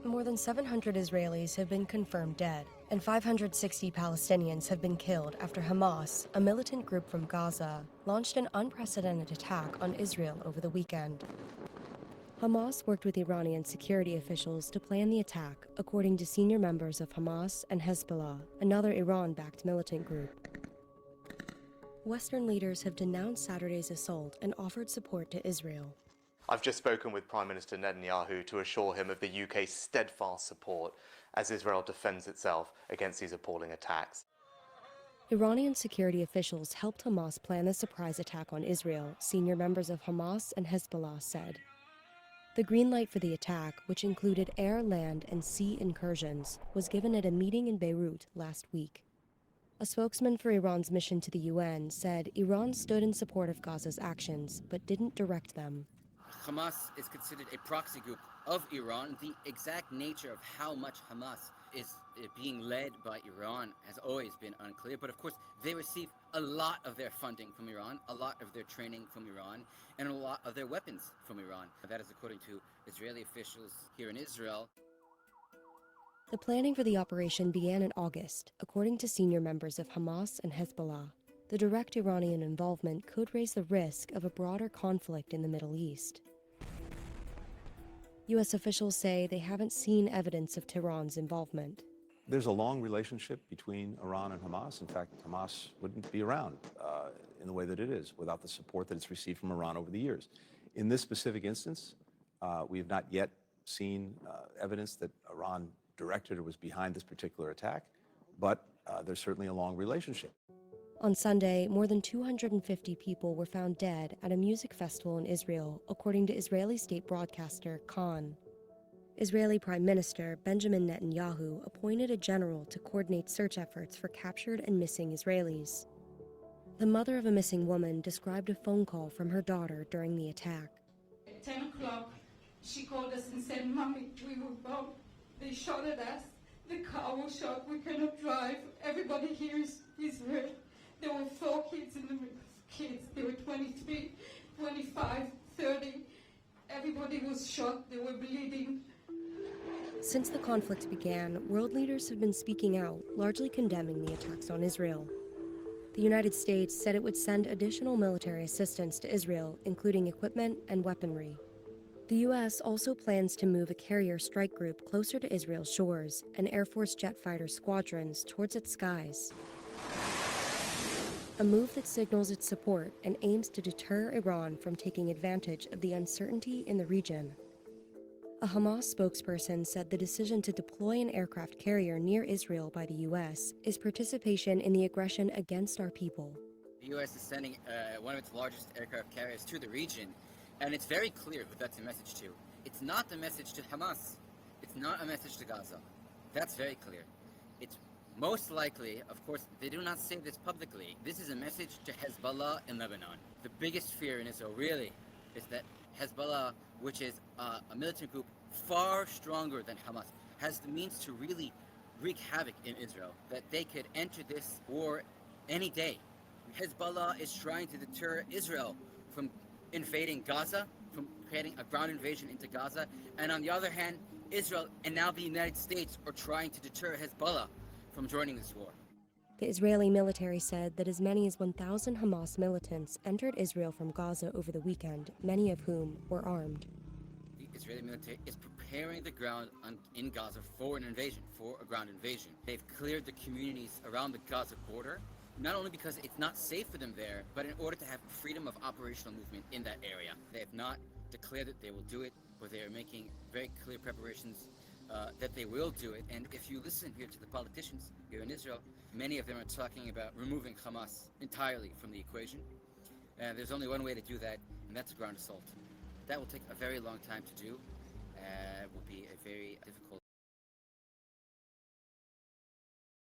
More than 700 Israelis have been confirmed dead, and 560 Palestinians have been killed after Hamas, a militant group from Gaza, launched an unprecedented attack on Israel over the weekend. Hamas worked with Iranian security officials to plan the attack, according to senior members of Hamas and Hezbollah, another Iran-backed militant group. Western leaders have denounced Saturday's assault and offered support to Israel. I've just spoken with Prime Minister Netanyahu to assure him of the UK's steadfast support as Israel defends itself against these appalling attacks. Iranian security officials helped Hamas plan the surprise attack on Israel, senior members of Hamas and Hezbollah said. The green light for the attack, which included air, land, and sea incursions, was given at a meeting in Beirut last week. A spokesman for Iran's mission to the UN said Iran stood in support of Gaza's actions, but didn't direct them. Hamas is considered a proxy group of Iran. The exact nature of how much Hamas is being led by Iran has always been unclear. But of course, they receive a lot of their funding from Iran, a lot of their training from Iran, and a lot of their weapons from Iran. That is according to Israeli officials here in Israel. The planning for the operation began in August, according to senior members of Hamas and Hezbollah. The direct Iranian involvement could raise the risk of a broader conflict in the Middle East. U.S. officials say they haven't seen evidence of Tehran's involvement. There's a long relationship between Iran and Hamas. In fact, Hamas wouldn't be around in the way that it is without the support that it's received from Iran over the years. In this specific instance, we have not yet seen evidence that Iran directed or was behind this particular attack, but there's certainly a long relationship. On Sunday, more than 250 people were found dead at a music festival in Israel, according to Israeli state broadcaster Khan. Israeli Prime Minister Benjamin Netanyahu appointed a general to coordinate search efforts for captured and missing Israelis. The mother of a missing woman described a phone call from her daughter during the attack. At 10 o'clock, she called us and said, "Mommy, we were bombed. They shot at us. The car was shot. We cannot drive. Everybody here is hurt." There were 4 kids in the kids. They were 23, 25, 30. Everybody was shot. They were bleeding. Since the conflict began, world leaders have been speaking out, largely condemning the attacks on Israel. The United States said it would send additional military assistance to Israel, including equipment and weaponry. The U.S. also plans to move a carrier strike group closer to Israel's shores and Air Force jet fighter squadrons towards its skies. A move that signals its support and aims to deter Iran from taking advantage of the uncertainty in the region. A Hamas spokesperson said the decision to deploy an aircraft carrier near Israel by the U.S. is participation in the aggression against our people. The U.S. is sending one of its largest aircraft carriers to the region, and it's very clear who that's a message to. It's not the message to Hamas. It's not a message to Gaza. That's very clear. It's most likely, of course, they do not say this publicly. This is a message to Hezbollah in Lebanon. The biggest fear in Israel, really, is that Hezbollah, which is a militant group far stronger than Hamas, has the means to really wreak havoc in Israel, that they could enter this war any day. Hezbollah is trying to deter Israel from invading Gaza, from creating a ground invasion into Gaza, and on the other hand, Israel and now the United States are trying to deter Hezbollah from joining this war. The Israeli military said that as many as 1,000 Hamas militants entered Israel from Gaza over the weekend, many of whom were armed. The Israeli military is preparing the ground in Gaza for an invasion, for a ground invasion. They've cleared the communities around the Gaza border, not only because it's not safe for them there, but in order to have freedom of operational movement in that area. They have not declared that they will do it, but they are making very clear preparations that they will do it. And if you listen here to the politicians here in Israel, many of them are talking about removing Hamas entirely from the equation. And there's only one way to do that, and that's a ground assault. That will take a very long time to do. It will be a very difficult